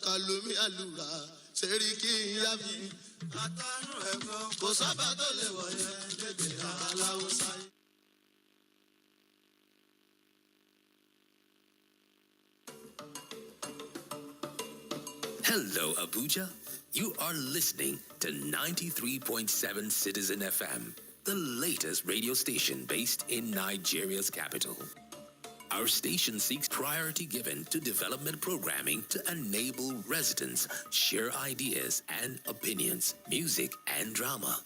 Kalomi Aluga, Seriki Yabi, Atanu Ego, Kosabato Levoye, Dede Alawosai. Hello, Abuja. You are listening to 93.7 Citizen FM, the latest radio station based in Nigeria's capital. Our station seeks priority given to development programming to enable residents share ideas and opinions, music and drama.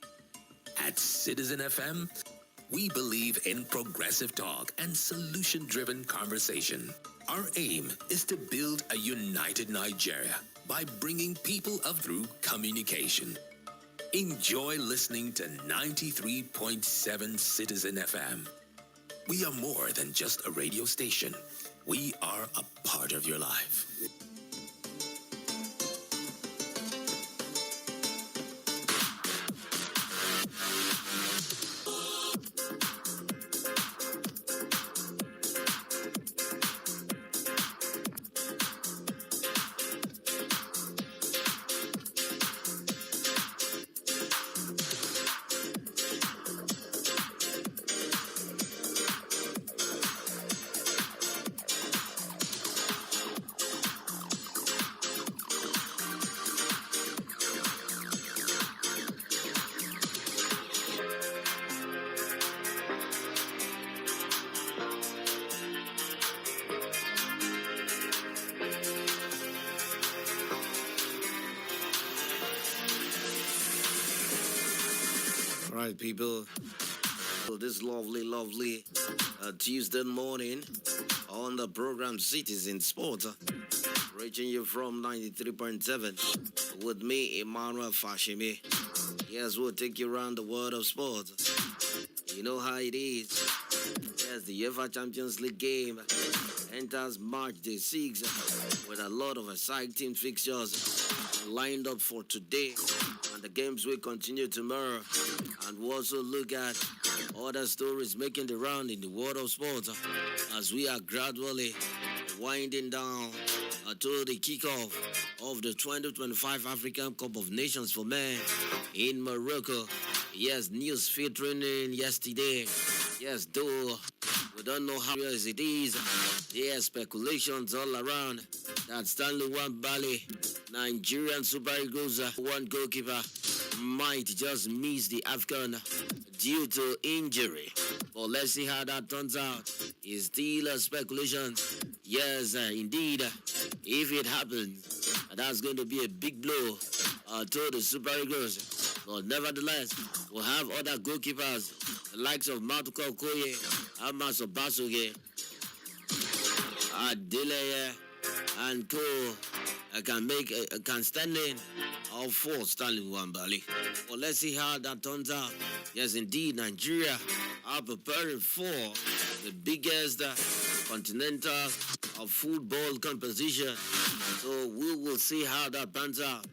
At Citizen FM, we believe in progressive talk and solution-driven conversation. Our aim is to build a united Nigeria by bringing people up through communication. Enjoy listening to 93.7 Citizen FM. We are more than just a radio station. We are a part of your life. Right, people, so this lovely Tuesday morning on the program Citizen Sport, reaching you from 93.7 with me, Emmanuel Fashimi. Yes, we'll take you around the world of sport. You know how it is. Yes, the UEFA Champions League game enters March the 6th with a lot of exciting fixtures lined up for today. And the games will continue tomorrow. And we'll also look at other stories making the round in the world of sports as we are gradually winding down to the kickoff of the 2025 African Cup of Nations for Men in Morocco. Yes, news filtering in yesterday. Yes, though we don't know how real it is. There are speculations all around that Stanley Nwabali, Nigerian Super Eagles one goalkeeper, might just miss the AFCON due to injury. But let's see how that turns out. It's still a speculation. Yes, indeed, if it happens, that's going to be a big blow to the Super Eagles. But nevertheless, we'll have other goalkeepers, the likes of Matuka Okoye, Amas Obasoge, Adeleye, and co. can stand in for Stanley Nwabali. Well, let's see how that turns out. Yes, indeed, Nigeria are preparing for the biggest continental football competition. So we will see how that pans out.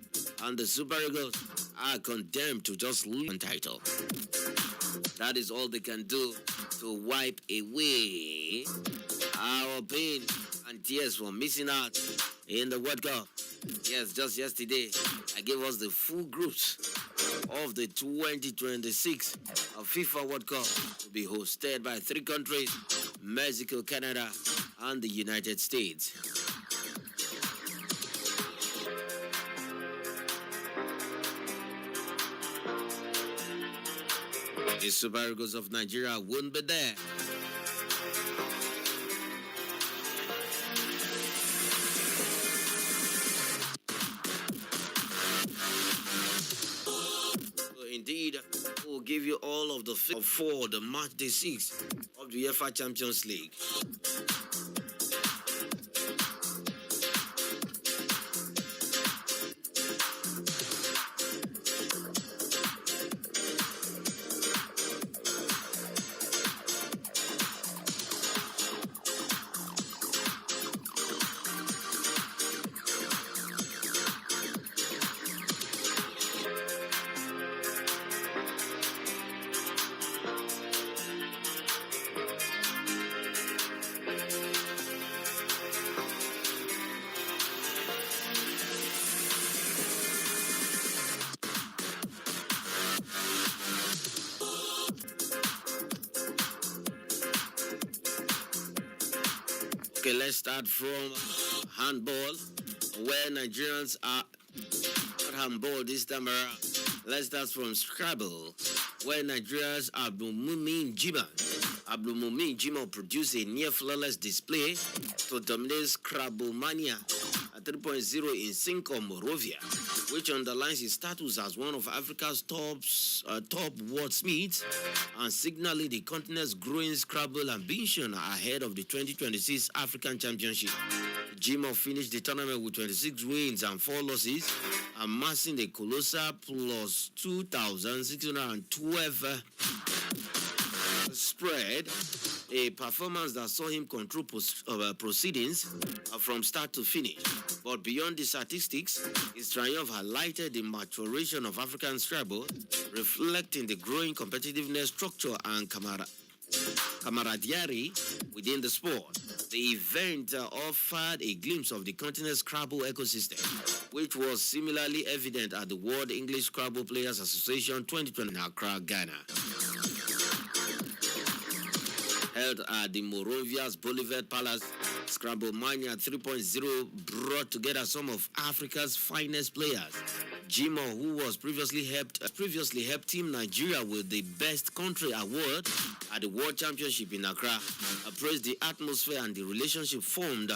And the Super Eagles are condemned to just lose the title. That is all they can do to wipe away our pain and tears for missing out in the World Cup. Yes, just yesterday, I gave us the full groups of the 2026 FIFA World Cup to be hosted by 3 countries, Mexico, Canada, and the United States. The Super Eagles of Nigeria won't be there. Indeed, we'll give you all of the for the March day 6 of the UEFA Champions League. Okay, let's start from handball, where Nigerians are not handball this time around. Let's start from Scrabble, where Nigeria's Abdulmumin Jima produced a near-flawless display to dominate Scrabble Mania at 3.0 in Cinco Morovia, which underlines his status as one of Africa's top wordsmiths and signaling the continent's growing Scrabble ambition ahead of the 2026 African Championship. Jima finished the tournament with 26 wins and 4 losses, amassing a colossal plus 2,612 spread, a performance that saw him control proceedings from start to finish. But beyond the statistics, his triumph highlighted the maturation of African Scrabble, reflecting the growing competitiveness, structure, and camaraderie within the sport. The event offered a glimpse of the continent's Scrabble ecosystem, which was similarly evident at the World English Scrabble Players Association 2020 in Accra, Ghana. Held at the Morovia's Boulevard Palace, Scrabble Mania 3.0 brought together some of Africa's finest players. Jima, who was previously helped Team Nigeria with the Best Country Award at the World Championship in Accra, praised the atmosphere and the relationship formed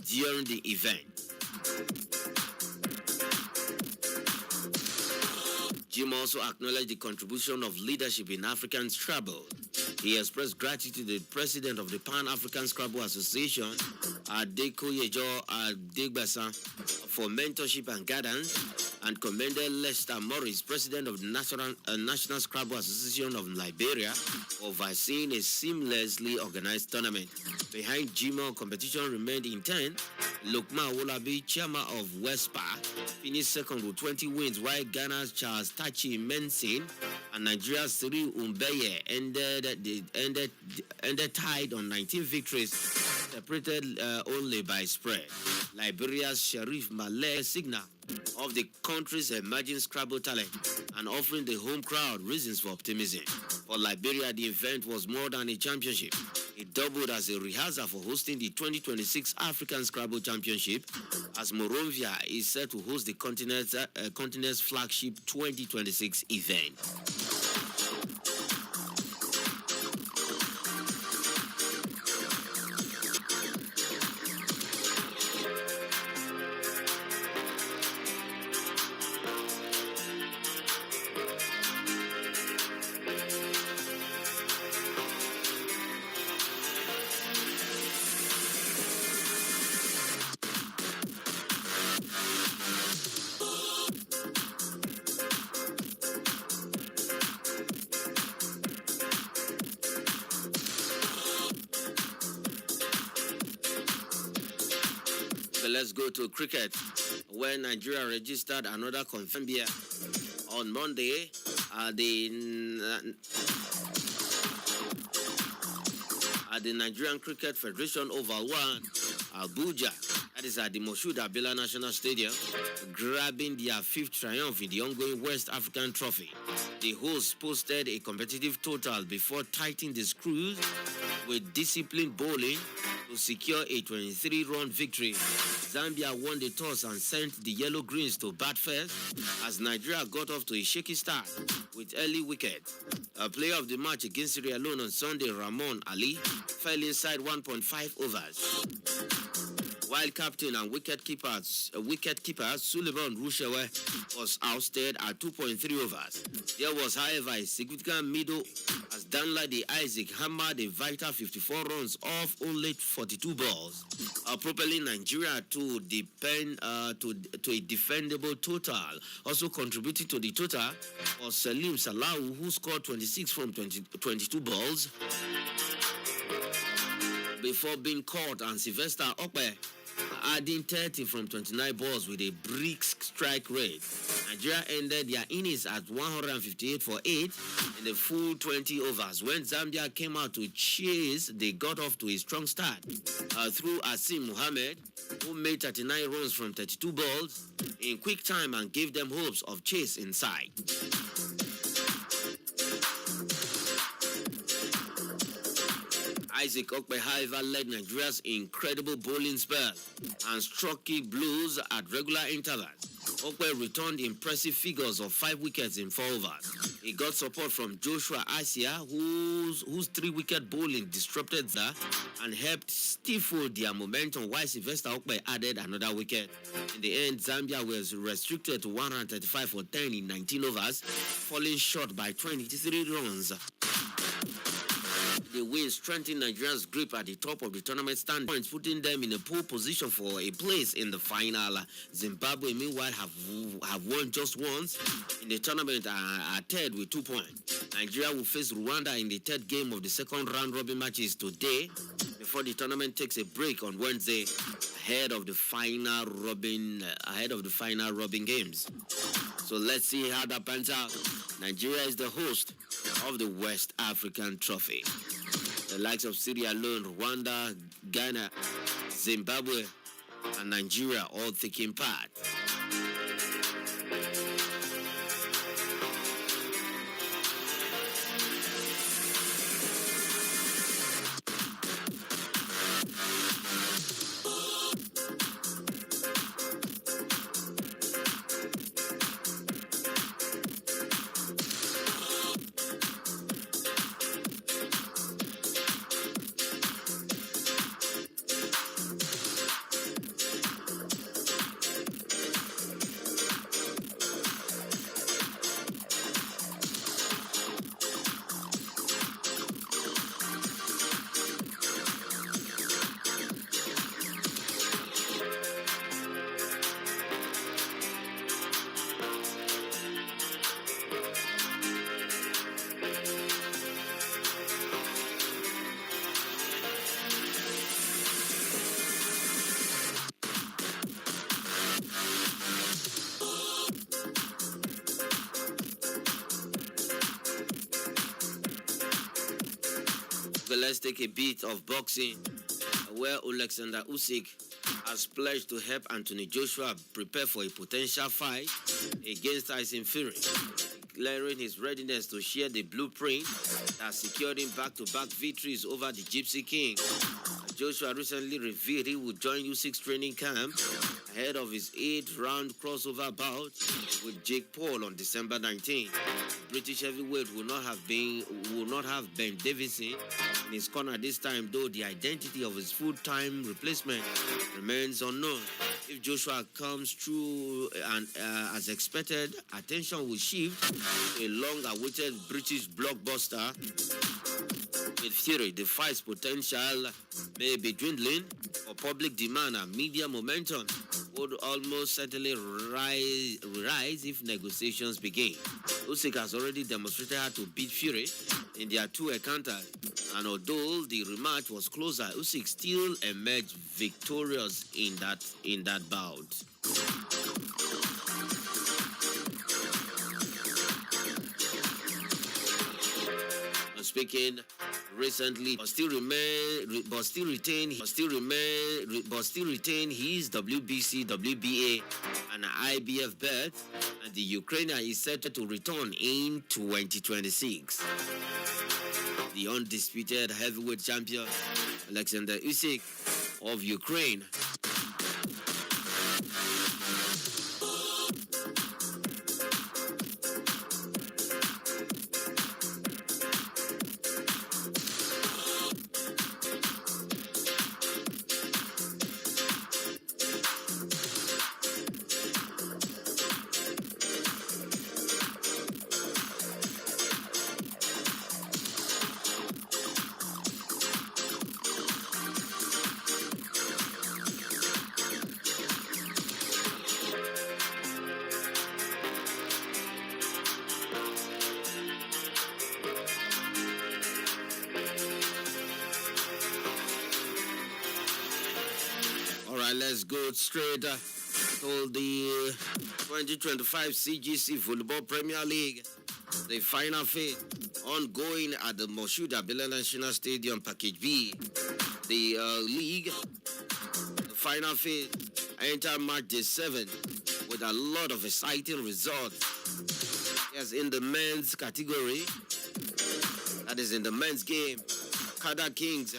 during the event. Jim also acknowledged the contribution of leadership in African Scrabble. He expressed gratitude to the president of the Pan-African Scrabble Association, Adekoyejo Adegbasa, for mentorship and guidance, and commended Lester Morris, president of the National Scrabble Association of Liberia, for overseeing a seamlessly organized tournament. Behind Jimo, competition remained intense. Lukman Wolabi, chairman of WESPA, finished second with 20 wins, while Ghana's Charles Tachi Mensin and Nigeria's Siri Umbeye ended tied on 19 victories, separated only by spread. Liberia's Sharif Malek signal of the country's emerging Scrabble talent and offering the home crowd reasons for optimism. For Liberia, the event was more than a championship. It doubled as a rehearsal for hosting the 2026 African Scrabble Championship, as Monrovia is set to host the continent's flagship 2026 event. Let's go to cricket, where Nigeria registered another confirmed beer on Monday at the Nigerian Cricket Federation Oval 1, Abuja. That is at the Moshood Abiola National Stadium, grabbing their 5th triumph in the ongoing West African Trophy. The hosts posted a competitive total before tightening the screws with disciplined bowling to secure a 23-run victory. Zambia won the toss and sent the Yellow Greens to bat first as Nigeria got off to a shaky start with early wicket. A player of the match against Sierra Leone on Sunday, Ramon Ali, fell inside 1.5 overs. While captain and wicket-keeper Suleiman Rushewe was ousted at 2.3 overs. There was, however, a significant middle as Danladi Isaac hammered a vital 54 runs off only 42 balls, propelling Nigeria to a defendable total. Also contributing to the total was Salim Salahu, who scored 26 from 22 balls before being caught, and Sylvester Okpe adding 30 from 29 balls with a brisk strike rate. Nigeria ended their innings at 158 for 8 in the full 20 overs. When Zambia came out to chase, they got off to a strong start through Asim Mohammed, who made 39 runs from 32 balls in quick time and gave them hopes of chase in sight. Isaac Okpe, however, led Nigeria's incredible bowling spell and struck key blows at regular intervals. Okpe returned impressive figures of 5 wickets in 4 overs. He got support from Joshua Asia, whose 3-wicket bowling disrupted that and helped stifle their momentum, while Sylvester Okpe added another wicket. In the end, Zambia was restricted to 135 for 10 in 19 overs, falling short by 23 runs. The win strengthened Nigeria's grip at the top of the tournament standings, putting them in a pole position for a place in the final. Zimbabwe, meanwhile, have won just once in the tournament, are third with 2 points. Nigeria will face Rwanda in the third game of the second round-robin matches today, before the tournament takes a break on Wednesday, ahead of the final robin games. So let's see how that pans out. Nigeria is the host of the West African Trophy. The likes of Sierra Leone, Rwanda, Ghana, Zimbabwe, and Nigeria all taking part. Let's take a bit of boxing, where Alexander Usyk has pledged to help Anthony Joshua prepare for a potential fight against Tyson Fury, declaring his readiness to share the blueprint that secured him back-to-back victories over the Gypsy King. Joshua recently revealed he would join Usyk's training camp ahead of his 8th-round crossover bout with Jake Paul on December 19. British heavyweight will not have Ben Davison in his corner this time, though the identity of his full-time replacement remains unknown. If Joshua comes through and as expected, attention will shift to a long-awaited British blockbuster with Fury. The fight's potential may be dwindling, for public demand and media momentum would almost certainly rise if negotiations begin. Usyk has already demonstrated how to beat Fury in their 2 encounters, and although the rematch was closer, Usyk still emerged victorious in that bout. Speaking recently, but still retain his WBC, WBA, and IBF belt, and the Ukrainian is set to return in 2026. The undisputed heavyweight champion Alexander Usyk of Ukraine let's go straight to the 2025 CGC Volleyball Premier League. The final phase ongoing at the Moshood Abiola National Stadium, Package B. The league, the final phase, enter March Day 7 with a lot of exciting results. Yes, in the men's category, that is in the men's game, Kada Kings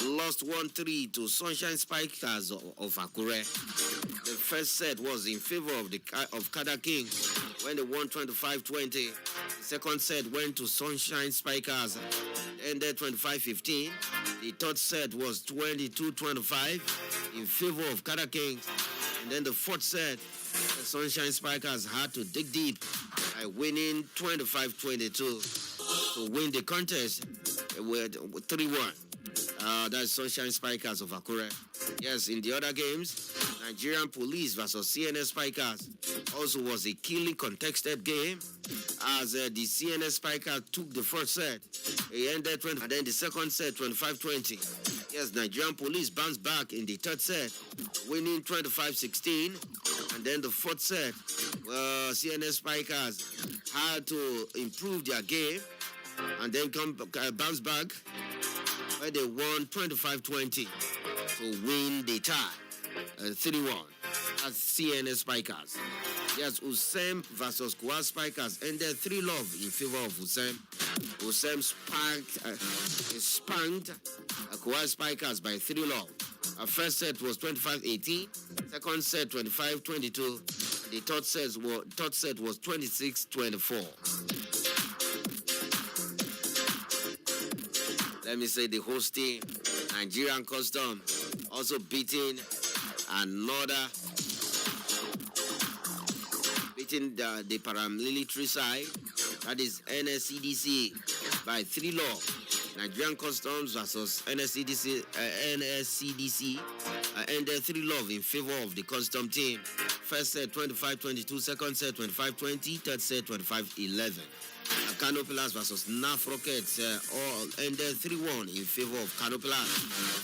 lost 1-3 to Sunshine Spikers of Akure. The first set was in favor of Kada Kings when they won 25-20. The second set went to Sunshine Spikers, ended 25-15. The third set was 22-25 in favor of Kada Kings. And then the fourth set, the Sunshine Spikers had to dig deep by winning 25-22 to win the contest with 3-1. That's Sunshine Spikers of Akure. Yes, in the other games, Nigerian Police versus CNS Spikers also was a keenly contested game as the CNS Spikers took the first set. It ended 20, and then the second set, 25-20. Yes, Nigerian Police bounced back in the third set, winning 25-16. And then the fourth set, CNS Spikers had to improve their game and then bounce back where they won 25-20 to win the tie, 3-1 as CNS Spikers. Yes, Usem versus Kwa Spikers ended 3-love in favor of Usem. Usem spanked Kwa Spikers by 3-love. Our first set was 25-18, second set 25-22, the third set was 26-24. Let me say the host team, Nigerian Custom, also beating the paramilitary side, that is NSCDC, by 3-love. Nigerian Customs versus NSCDC ended 3-love in favor of the Custom team. First set 25-22, second set 25-20, third set 25-11. Kano Pillars versus NAF Rockets all ended 3-1 in favor of Kano Pillars.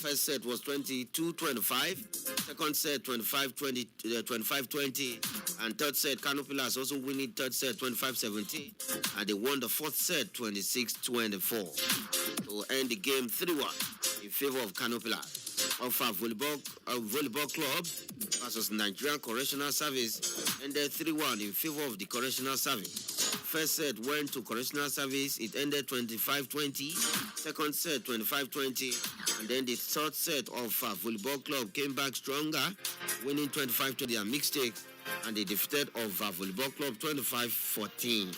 First set was 22-25, second set 25-20, and third set Kano Pillars also winning third set 25-17, and they won the fourth set 26-24 to end the game 3-1 in favor of Kano Pillars. Of our volleyball club versus Nigerian Correctional Service ended 3-1 in favor of the Correctional Service. First set went to Correctional Service. It ended 25-20. Second set 25-20. And then the third set of volleyball club came back stronger, winning 25-20 their mistake, and they defeated of volleyball club 25-14.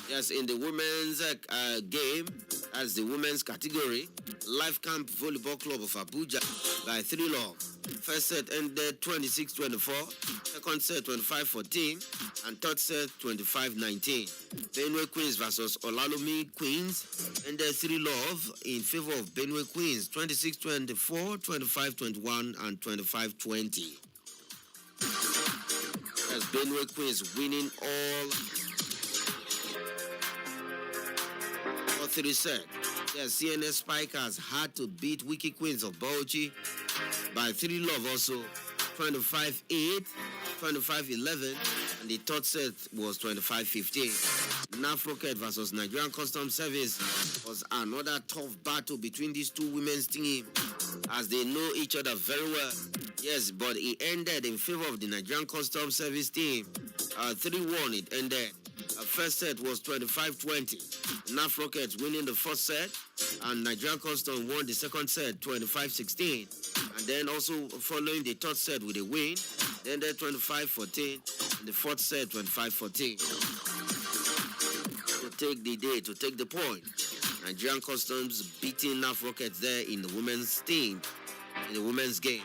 Yes, in the women's game, as the women's category, Life Camp Volleyball Club of Abuja by 3-love. First set ended 26-24, second set 25-14, and third set 25-19. Benue Queens versus Olalumi Queens ended 3-love in favor of Benue Queens, 26-24, 25-21, and 25-20. As Benue Queens winning all 3 sets. The CNS Spikers had to beat Wiki Queens of Bauchi by 3-love also, 25-8, 25-11, and the third set was 25-15. NAF Rocket versus Nigerian Customs Service was another tough battle between these two women's teams as they know each other very well. Yes, but it ended in favor of the Nigerian Customs Service team. 3-1 it ended. First set was 25-20. NAF Rockets winning the first set, and Nigerian Custom won the second set 25-16. And then also following the third set with a win, then they 25-14, and the fourth set 25-14. To take the day, to take the point, Nigerian Customs beating NAF Rockets there in the women's team, in the women's game.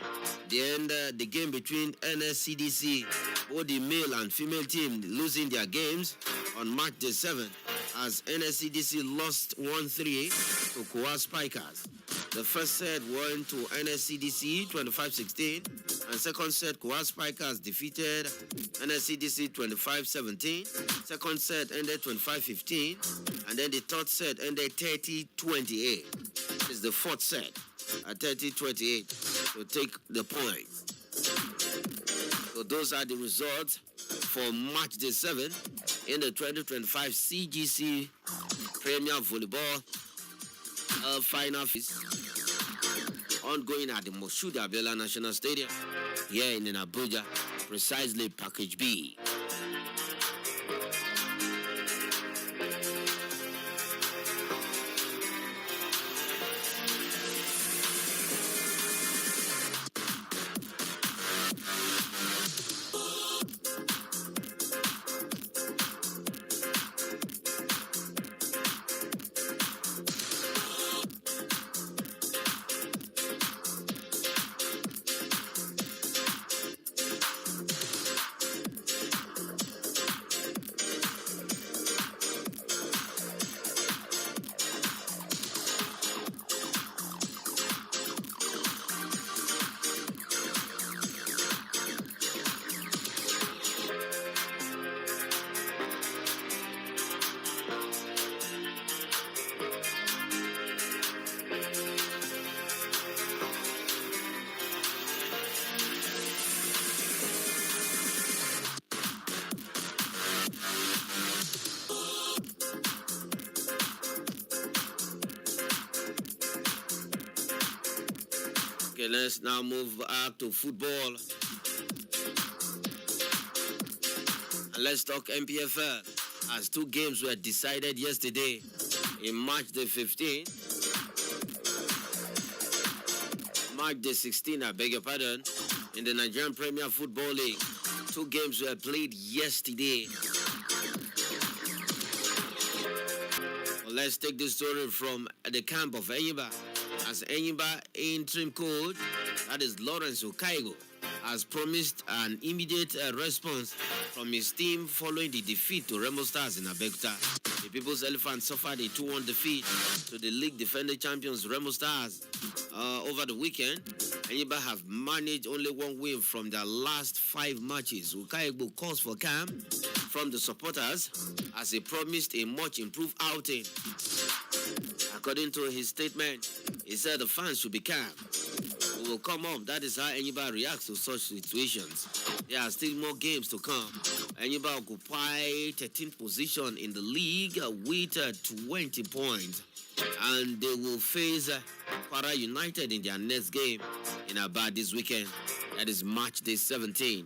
The game between NSCDC, both the male and female team losing their games on March the 7th as NSCDC lost 1-3 to Kwa Spikers. The first set went to NSCDC 25-16, and second set Kwa Spikers defeated NSCDC 25-17. Second set ended 25-15, and then the third set ended 30-28. This is the fourth set at 30-28 to take the point. So those are the results for March the 7th in the 2025 CGC Premier Volleyball Final ongoing at the Moshood Abiola National Stadium here in Abuja, precisely Package B. Okay, let's now move up to football. And let's talk MPFL, as two games were decided yesterday in March the 15th. March the 16th, I beg your pardon, in the Nigerian Premier Football League. Two games were played yesterday. Well, let's take this story from the camp of Enyimba, as Enyimba interim coach, that is Lawrence Okaigo, has promised an immediate response from his team following the defeat to Remo Stars in Abeokuta. The People's Elephants suffered a 2-1 defeat to the league defending champions Remo Stars over the weekend. Enyimba have managed only one win from their last 5 matches. Okaigo calls for calm from the supporters as he promised a much improved outing. According to his statement, he said the fans should be calm. We will come up. That is how Enyimba reacts to such situations. There are still more games to come. Enyimba occupy 13th position in the league with 20 points. And they will face Kwara United in their next game in Aba this weekend. That is March the 17th.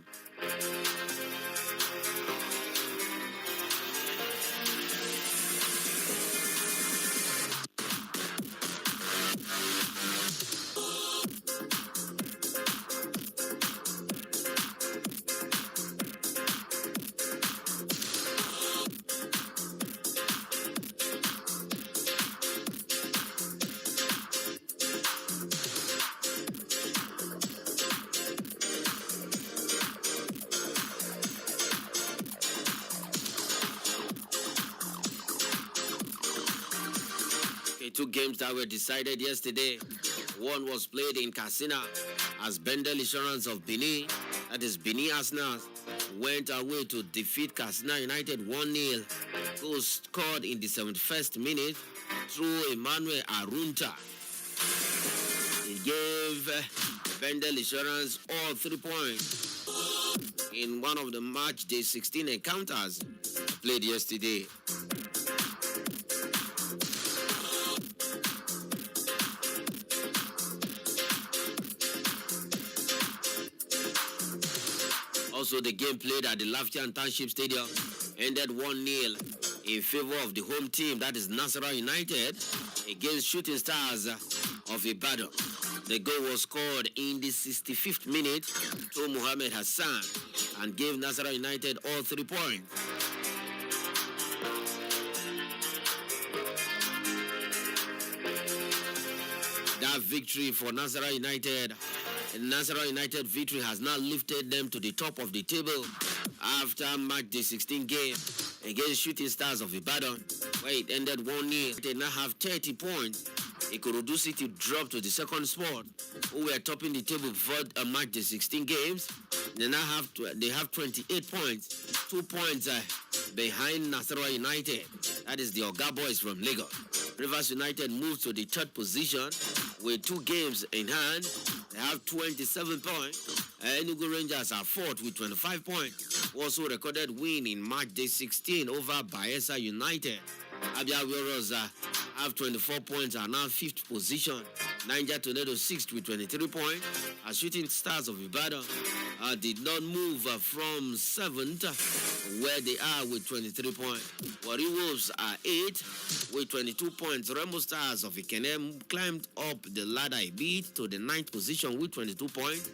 Two games that were decided yesterday. One was played in Katsina as Bendel Insurance of Benin, that is Benin Arsenal, went away to defeat Katsina United 1-0. Goals scored in the 71st minute through Emmanuel Arunta. He gave Bendel Insurance all 3 points in one of the match day 16 encounters played yesterday. Also, the game played at the Lafayette Township Stadium ended 1-0 in favor of the home team, that is Nasarawa United, against Shooting Stars of Ibadan. The goal was scored in the 65th minute through Mohamed Hassan and gave Nasarawa United all 3 points. That victory for Nasarawa United, Nasarawa United victory has now lifted them to the top of the table after March the 16th game against Shooting Stars of Ibadan, where it ended 1-0. They now have 30 points. Ikorodu City dropped to the second spot, who were topping the table before March the 16 games. They now have 28 points, 2 points behind Nasarawa United. That is the Oga Boys from Lagos. Rivers United moved to the 3rd position with 2 games in hand. They have 27 points. Enugu Rangers are 4th with 25 points. Also recorded win in March day 16 over Bayelsa United. Abia Warriors have 24 points, are now 5th position. Niger Tornado 6th with 23 points. Shooting Stars of Ibadan did not move from 7th, where they are with 23 points. Warri Wolves are 8th with 22 points. Remo Stars of Ikene climbed up the ladder a bit to the 9th position with 22 points.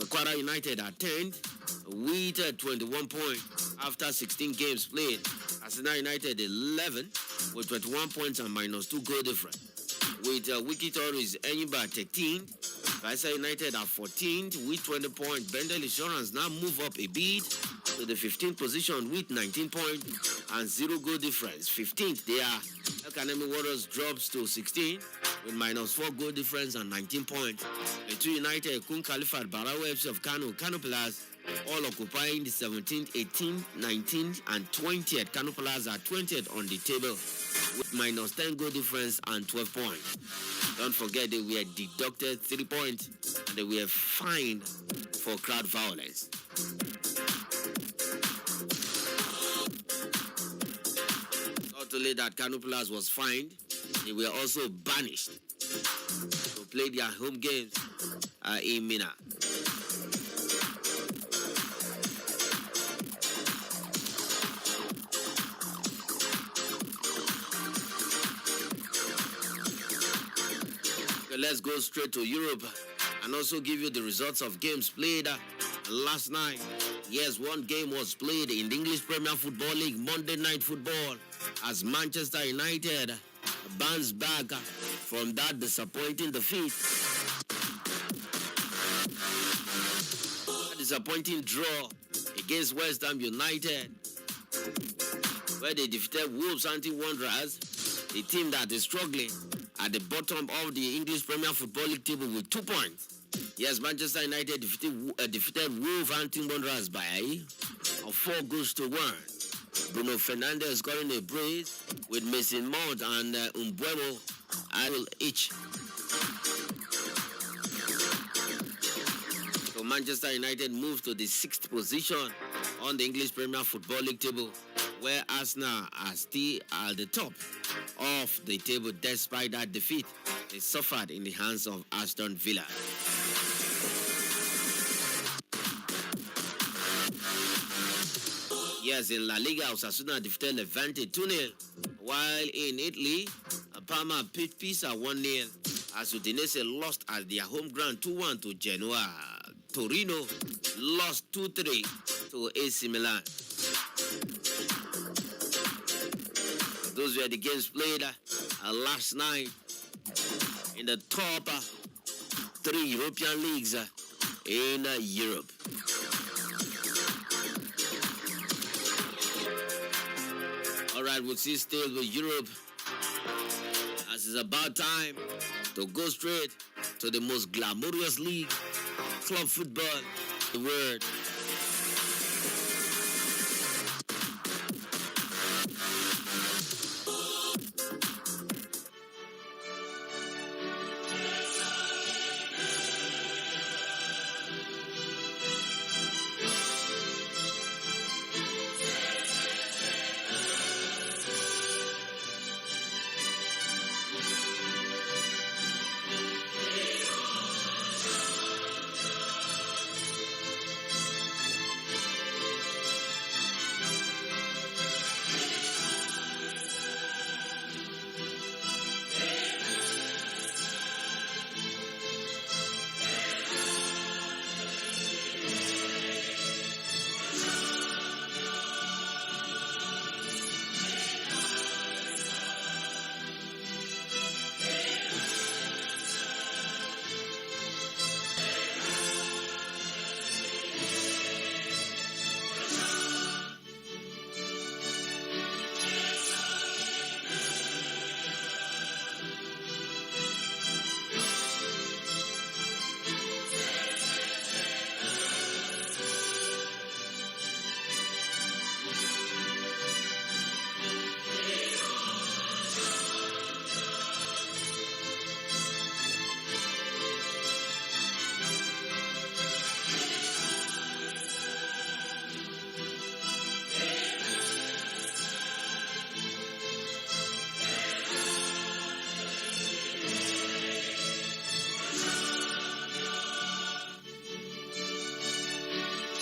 Kwara United are 10th with 21 points after 16 games played. Asina United 11th with 21 points and -2 goal difference. With Wiki Tories, Enyimba 13th. Bayelsa United are 14th with 20 points. Bendel Insurance now move up a bit to the 15th position with 19 points and 0 goal difference. 15th, they are. Academy Warriors drops to 16 with -4 goal difference and 19 points. The 2 United, Kun Khalifat, Barawa FC of Kano, Kano Pillars, all occupying the 17th, 18th, 19th, and 20th. Kano Pillars are 20th on the table with -10 goal difference and 12 points. Don't forget they were deducted 3 points and they were fined for crowd violence. Not only that, Kano Pillars was fined, they were also banished to play their home games in Mina. Okay, let's go straight to Europe and also give you the results of games played last night. Yes, one game was played in the English Premier Football League, Monday Night Football, as Manchester United bounced back from that disappointing defeat. A disappointing draw against West Ham United, where they defeated Wolverhampton Wanderers, a team that is struggling at the bottom of the English Premier Football League table with 2 points. Yes, Manchester United defeated Wolverhampton Wanderers by 4 goals to 1. Bruno Fernandes scoring a brace with Mason Mount and Umbuemo each. So Manchester United moved to the 6th position on the English Premier Football League table, where Arsenal are still at the top of the table despite that defeat they suffered in the hands of Aston Villa. Yes, in La Liga, Osasuna defeated Levante 2-0, while in Italy, Parma beat Pisa 1-0, as Udinese lost at their home ground 2-1 to Genoa. Torino lost 2-3 to AC Milan. Those were the games played last night in the top 3 European leagues in Europe. All right, we'll see still with Europe, as it's about time to go straight to the most glamorous league, club football in the world.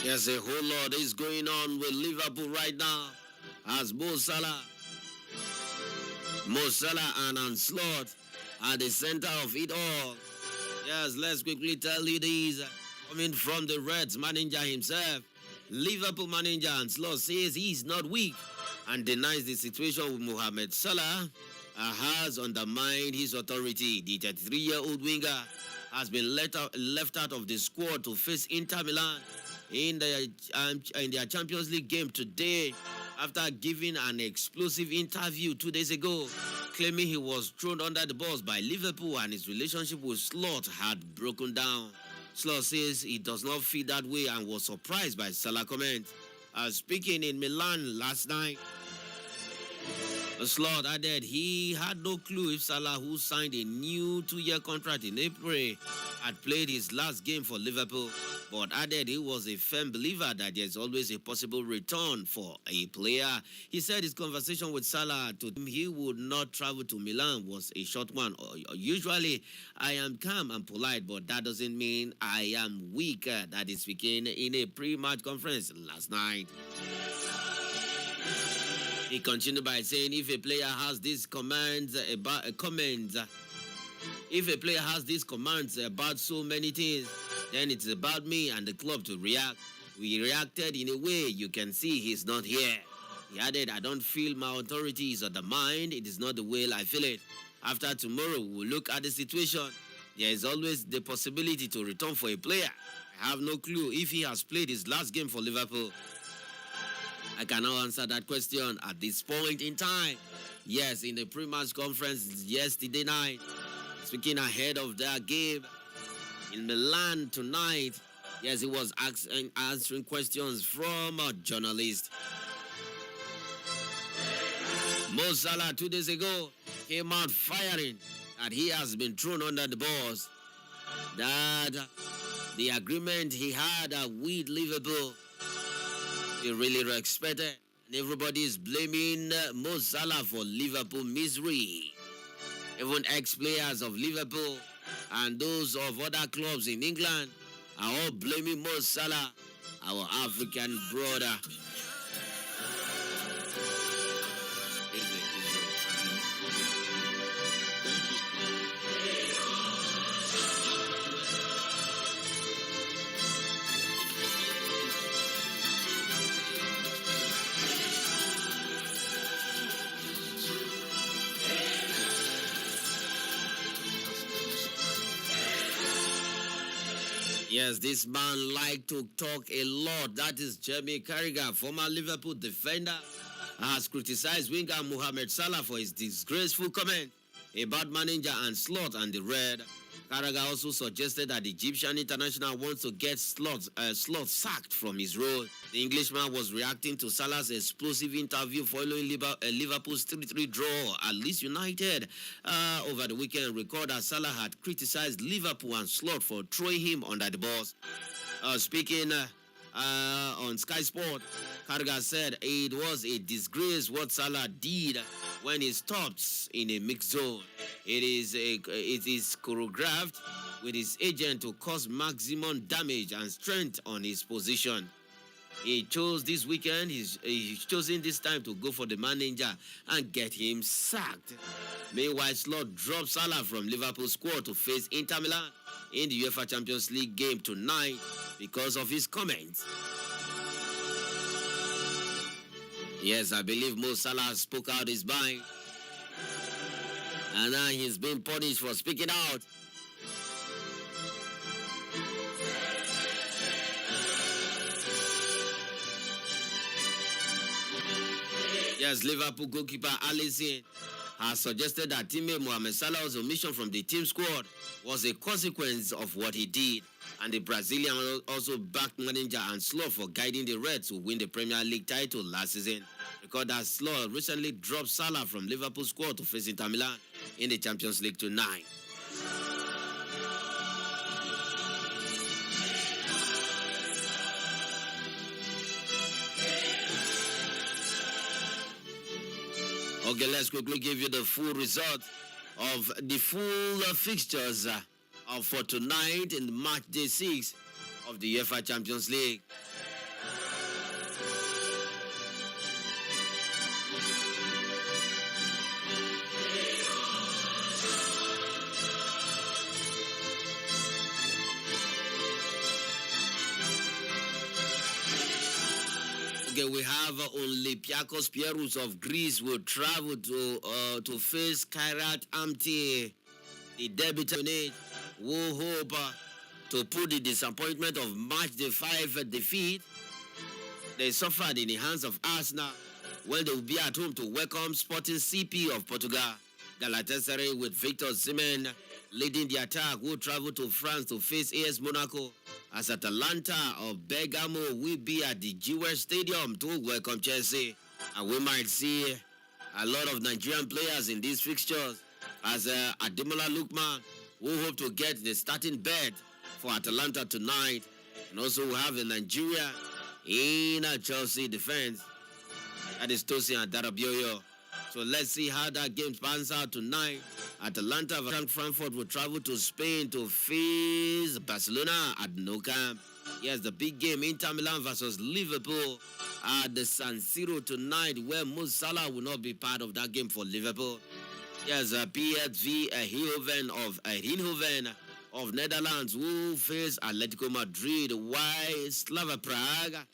Yes, a whole lot is going on with Liverpool right now, as Mo Salah and Ancelotti are the center of it all. Yes, let's quickly tell you this. Coming from the Reds manager himself, Liverpool manager Ancelotti says he's not weak and denies the situation with Mohamed Salah has undermined his authority. The 33-year-old winger has been left out of the squad to face Inter Milan in their Champions League game today, after giving an explosive interview 2 days ago, claiming he was thrown under the bus by Liverpool and his relationship with Slot had broken down. Slot says he does not feel that way and was surprised by Salah's comment. Speaking in Milan last night, Slot added he had no clue if Salah, who signed a new 2-year contract in April, had played his last game for Liverpool, but added he was a firm believer that there's always a possible return for a player. He said his conversation with Salah to him he would not travel to Milan was a short one. Usually, I am calm and polite, but that doesn't mean I am weak. That is speaking in a pre-match conference last night. He continued by saying, if a player has these commands about if a player has these commands about so many things, then it's about me and the club to react. We reacted in a way you can see he's not here. He added, I don't feel my authority is on the mind. It is not the way I feel it. After tomorrow, we'll look at the situation. There is always the possibility to return for a player. I have no clue if he has played his last game for Liverpool. I cannot answer that question at this point in time. Yes, in the pre-match conference yesterday night, speaking ahead of their game in Milan tonight, yes, he was answering questions from a journalist. Mo Salah 2 days ago came out firing that he has been thrown under the bus, that the agreement he had with Liverpool, he really respected, and everybody is blaming Mo Salah for Liverpool misery. Even ex-players of Liverpool and those of other clubs in England are all blaming Mo Salah, our African brother. Yes, this man liked to talk a lot. That is Jamie Carragher, former Liverpool defender, has criticized winger Mohamed Salah for his disgraceful comment about manager and Slot and the Red. Carragher also suggested that the Egyptian international wants to get Slot sacked from his role. The Englishman was reacting to Salah's explosive interview following Liverpool's 3-3 draw at Leeds United over the weekend. Record that Salah had criticized Liverpool and Slot for throwing him under the bus. Speaking on Sky Sport, Carragher said it was a disgrace what Salah did when he stopped in a mixed zone. It is choreographed with his agent to cause maximum damage and strength on his position. He chose this weekend, he's chosen this time to go for the manager and get him sacked. Meanwhile, Slot dropped Salah from Liverpool squad to face Inter Milan in the UEFA Champions League game tonight because of his comments. Yes, I believe Mo Salah spoke out his mind, and now he's been punished for speaking out. Yes, Liverpool goalkeeper Alisson has suggested that teammate Mohamed Salah's omission from the team squad was a consequence of what he did. And the Brazilian also backed manager and Slot for guiding the Reds to win the Premier League title last season. Record that Slot recently dropped Salah from Liverpool squad to face Inter Milan in the Champions League tonight. Okay, let's quickly give you the full result of the full fixtures for tonight in match day 6 of the UEFA Champions League. Okay, we have Olympiakos Piraeus of Greece will travel to face Kairat Amti, the debutant who hope to put the disappointment of match day 5 defeat they suffered in the hands of Arsenal when they will be at home to welcome Sporting CP of Portugal. Galatasaray with Victor Osimhen leading the attack will travel to France to face AS Monaco, as Atalanta of Bergamo will be at the Jewish Stadium to welcome Chelsea. And we might see a lot of Nigerian players in these fixtures, as Ademola Lookman, who hope to get the starting bed for Atalanta tonight. And also we have the Nigeria in Chelsea defense. That is Tosin Adarabioyo. So let's see how that game pans out tonight. Atalanta versus Frankfurt will travel to Spain to face Barcelona at Nou Camp. Yes, the big game, Inter Milan versus Liverpool at the San Siro tonight, where Mo Salah will not be part of that game for Liverpool. Yes, PSV Eindhoven of Netherlands will face Atletico Madrid, while Slava Prague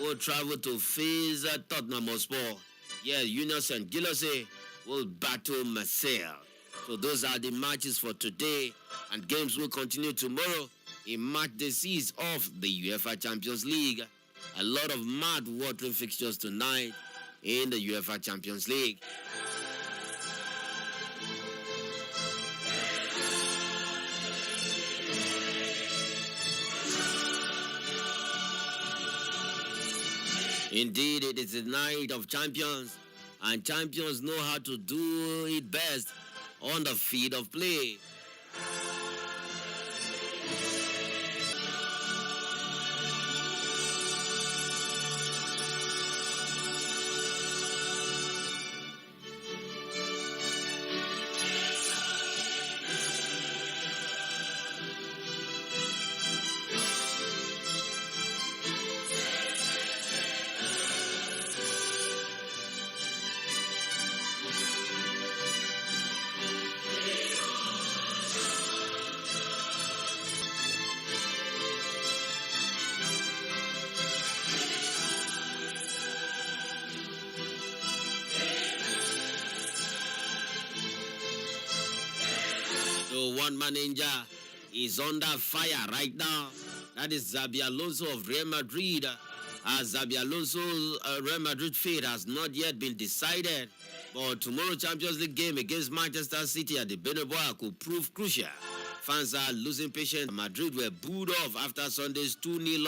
will travel to face Tottenham Hotspur. Yeah, Union St. Gilloise will battle Marseille. So those are the matches for today, and games will continue tomorrow in match day 6 of the UEFA Champions League. A lot of mouth-watering fixtures tonight in the UEFA Champions League. Indeed, it is the night of champions, and champions know how to do it best on the field of play. So one man ninja is under fire right now. That is Xabi Alonso of Real Madrid. As Xabi Alonso, Real Madrid fate has not yet been decided. But tomorrow's Champions League game against Manchester City at the Bernabeu could prove crucial. Fans are losing patience. Madrid were booed off after Sunday's 2-0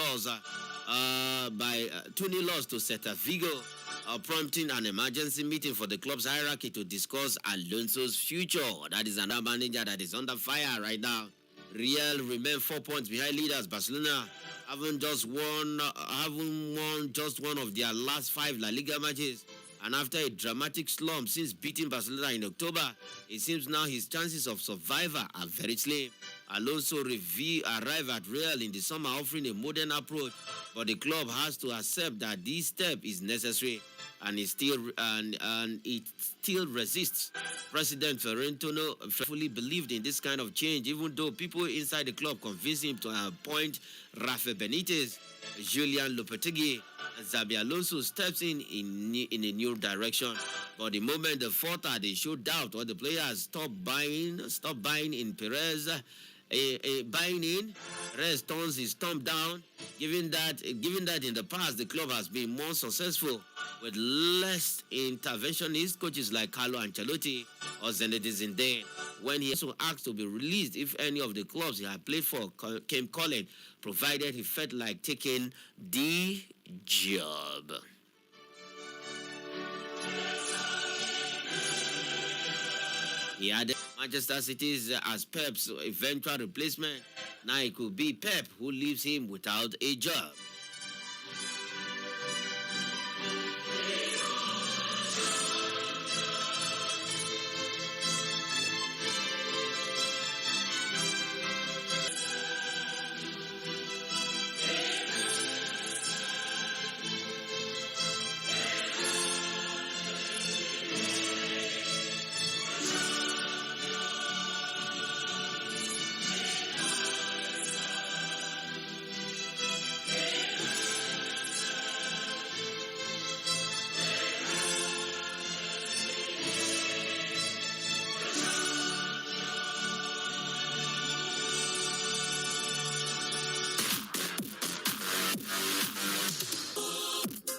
loss to Celta Vigo, prompting an emergency meeting for the club's hierarchy to discuss Alonso's future. That is another manager that is under fire right now. Real remain 4 points behind leaders. Barcelona haven't won just one of their last 5 La Liga matches. And after a dramatic slump since beating Barcelona in October, it seems now his chances of survival are very slim. Alonso arrived at Real in the summer offering a modern approach, but the club has to accept that this step is necessary, and it still resists. President Florentino fully believed in this kind of change, even though people inside the club convinced him to appoint Rafa Benitez, Julian Lopetegui, and Xabi Alonso steps in a new direction. But the moment the falter, they showed doubt, or the players stop buying in Perez. Buying in, Perez turns his thumb down, given that in the past the club has been more successful with less interventionist coaches like Carlo Ancelotti or Zinedine Zidane. When he also asked to be released if any of the clubs he had played for came calling, provided he felt like taking the job. He added Manchester City as Pep's eventual replacement. Now it could be Pep who leaves him without a job.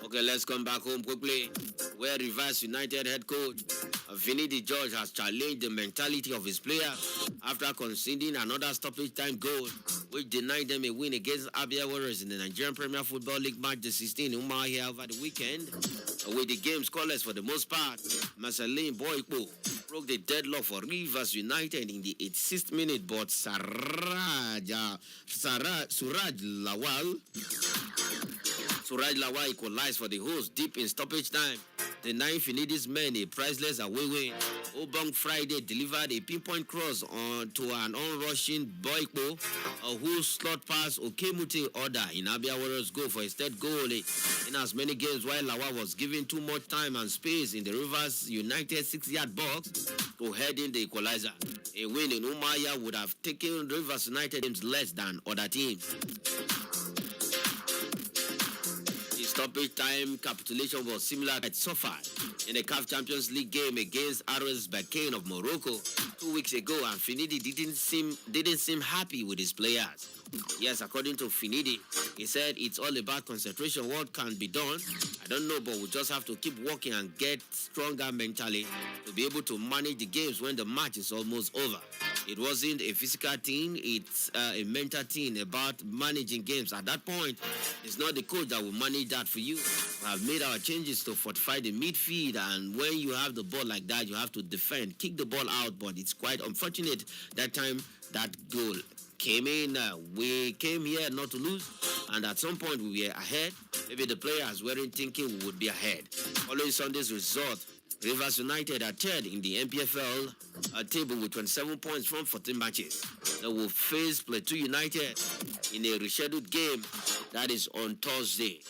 Okay, let's come back home quickly, where Rivers United head coach Vinny De George has challenged the mentality of his players after conceding another stoppage time goal which denied them a win against Abia Warriors in the Nigerian Premier Football League match the 16 in Umuahia over the weekend. With the game scoreless for the most part, Marceline Boyko broke the deadlock for Rivers United in the 86th minute, but Suraj Lawal equalized for the hosts deep in stoppage time, denying Finidi's men a priceless away win. Obong Friday delivered a pinpoint cross to an on-rushing Boyko, whose slot pass Okemute order in Abia Warriors goal for his third goal in as many games, while Lawal was given too much time and space in the Rivers United 6-yard box to head in the equalizer. A win in Umuahia would have taken Rivers United games less than other teams. Stoppage time capitulation was similar at Sofia in the CAF Champions League game against RS Berkane of Morocco 2 weeks ago, and Finidi didn't seem happy with his players. Yes, according to Finidi, he said it's all about concentration. What can be done, I don't know, but we just have to keep working and get stronger mentally to be able to manage the games when the match is almost over. It wasn't a physical thing, it's a mental thing about managing games. At that point, it's not the coach that will manage that for you. We have made our changes to fortify the midfield, and when you have the ball like that, you have to defend, kick the ball out, but it's quite unfortunate that time that goal came in. We came here not to lose, and at some point we were ahead. Maybe the players weren't thinking we would be ahead. Following Sunday's result, Rivers United are third in the MPFL table with 27 points from 14 matches. They will face Plateau United in a rescheduled game that is on Thursday.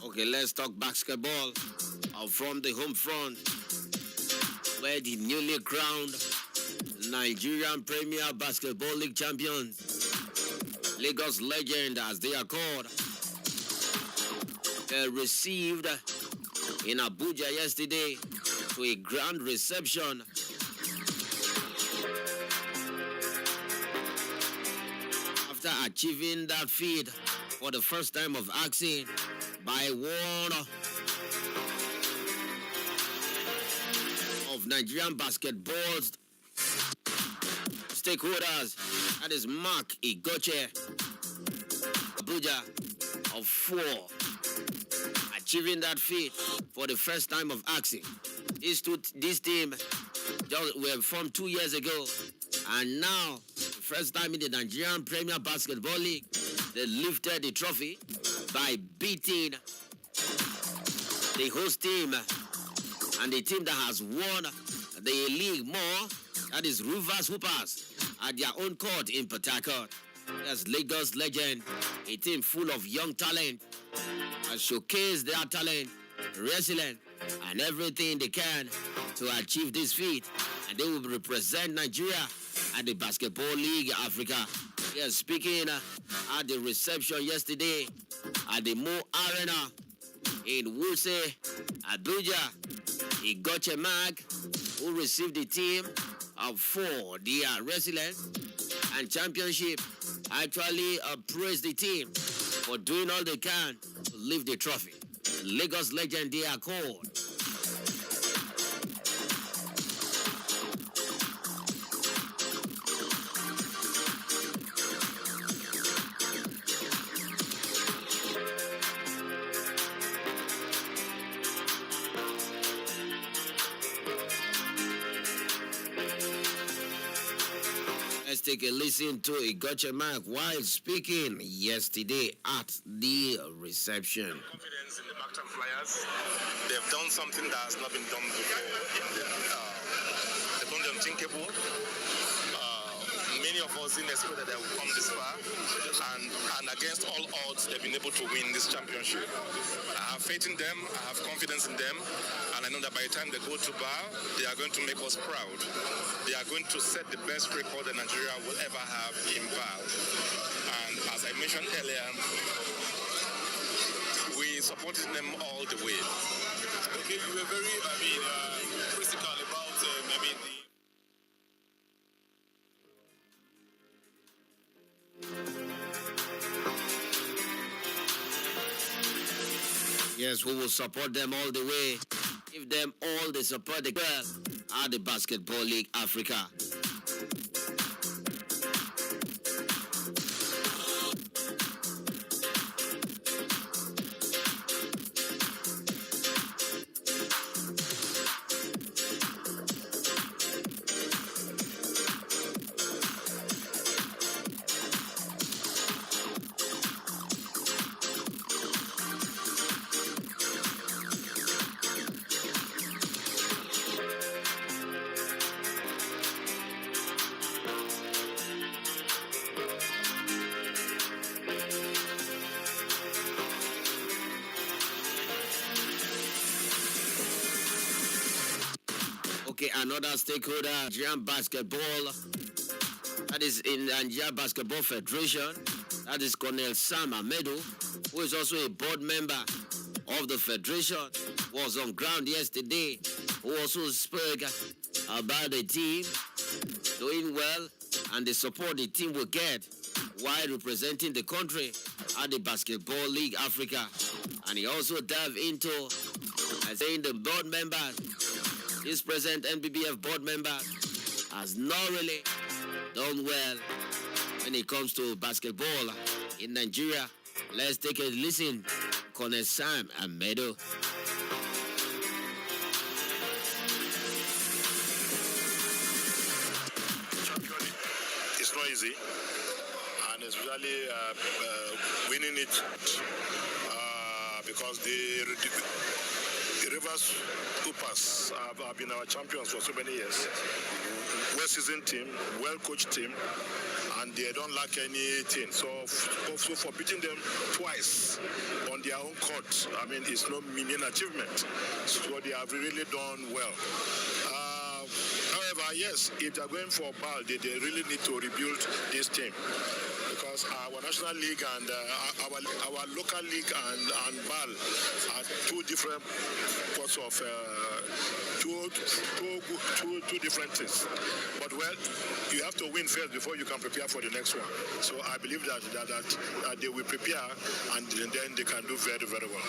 Okay, let's talk basketball from the home front, where the newly crowned Nigerian Premier Basketball League champions, Lagos Legend as they are called, received in Abuja yesterday to a grand reception after achieving that feat for the first time of asking by one of Nigerian basketball's stakeholders, that is Mark Igoche, Abuja of 4, achieving that feat for the first time of asking. This team were formed 2 years ago, and now, the first time in the Nigerian Premier Basketball League, they lifted the trophy by beating the host team And the team that has won the league more, that is Rivers Hoopers, at their own court in Port Harcourt. Yes, Lagos Legend, a team full of young talent, and showcase their talent, resilience, and everything they can to achieve this feat. And they will represent Nigeria at the Basketball League Africa. Yes, speaking at the reception yesterday at the Mo Arena in Wuse, Abuja, Igoche Mag, who received the team for their resilience and championship, actually praised the team for doing all they can to lift the trophy. Lagos Legend, they are called. Let's take a listen to Igoche Mark while speaking yesterday at the reception. Confidence in the Mactan Flyers. They've done something that has not been done before. They've done the unthinkable. Many of us didn't expect that they would come this far, and against all odds, they've been able to win this championship. I have faith in them, I have confidence in them, and I know that by the time they go to Bar, they are going to make us proud. They are going to set the best record that Nigeria will ever have in Bar. And as I mentioned earlier, we supported them all the way. Okay, you were very, critical about, the... Yes, we will support them all the way. Give them all the support they can at the Basketball League Africa. Okay, another stakeholder, Nigerian Basketball, that is in the Nigeria Basketball Federation, that is Colonel Sam Amedo, who is also a board member of the Federation, was on ground yesterday, who also spoke about the team doing well and the support the team will get while representing the country at the Basketball League Africa. And he also delved into saying the board members, this present NBBF board member, has not really done well when it comes to basketball in Nigeria. Let's take a listen. Colonel Sam Amedo. Champion is not easy, and especially winning it because the Rivers Hoopers have been our champions for so many years. Well-seasoned team, well-coached team, and they don't lack anything. So for beating them twice on their own court, it's no mean achievement. So they have really done well. However, yes, if they're going for BAL, they really need to rebuild this team. Because our national league and our local league and BAL are two different parts of two different things. But well, you have to win first before you can prepare for the next one. So I believe that they will prepare and then they can do very, very well.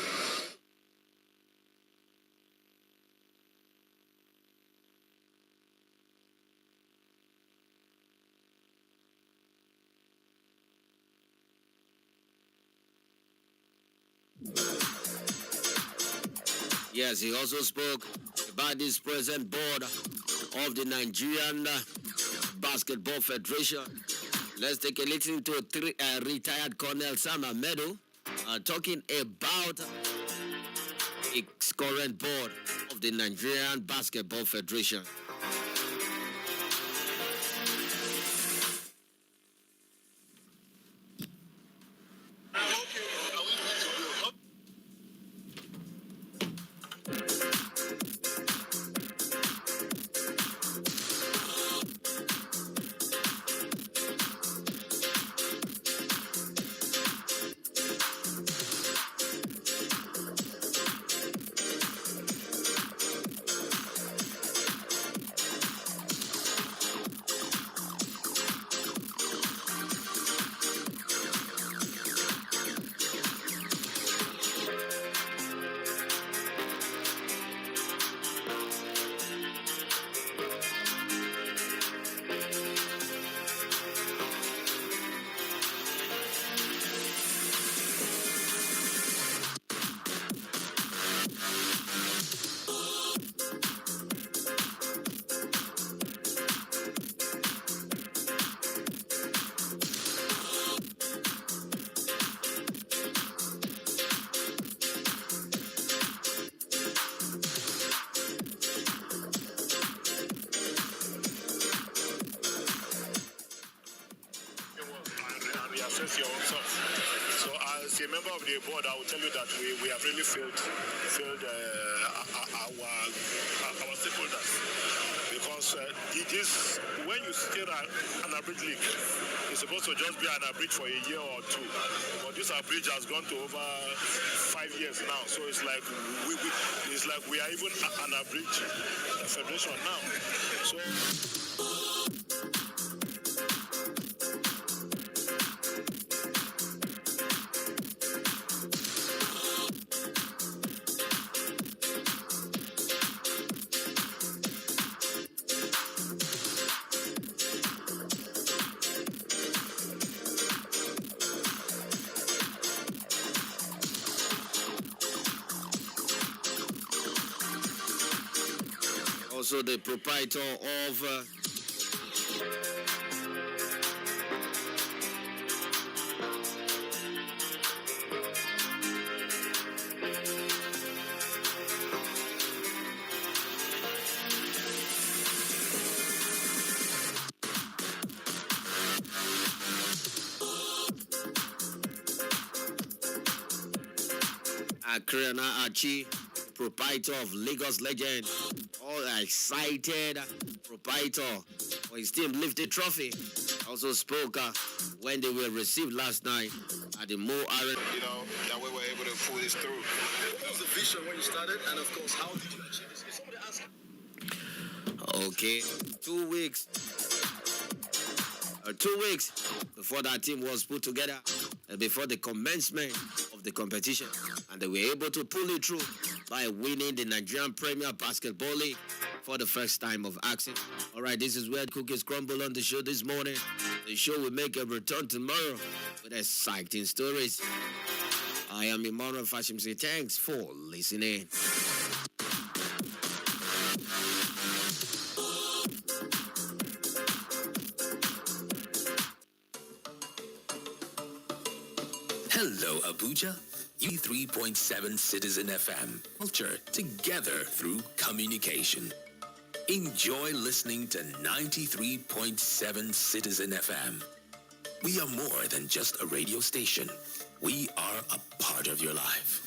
Yes, he also spoke about this present board of the Nigerian Basketball Federation. Let's take a listen to retired Colonel Sam Amedo talking about its current board of of the Nigerian Basketball Federation. Assess your own self. So as a member of the board, I will tell you that we have really failed our stakeholders, because this, when you steer an abridged league, it's supposed to just be an abridged for a year or two, but this abridged has gone to over 5 years now. So it's like we are even an abridged federation now. So. Also the proprietor of Akrena Achi, proprietor of Lagos Legend. All are excited. Proprietor for his team lifted trophy. Also spoke when they were received last night at the Mo Arena. You know, that way we're able to pull this through. What was the vision when you started? And of course, how did you achieve this? If somebody asked. Okay, 2 weeks. 2 weeks before that team was put together, before the commencement of the competition, and they were able to pull it through by winning the Nigerian Premier Basketball League for the first time of action. All right, this is where cookies crumble on the show this morning. The show will make a return tomorrow with exciting stories. I am Emmanuel Fashimsi. Thanks for listening. Hello, Abuja. U3.7 Citizen FM. Culture together through communication. Enjoy listening to 93.7 Citizen FM. We are more than just a radio station. We are a part of your life.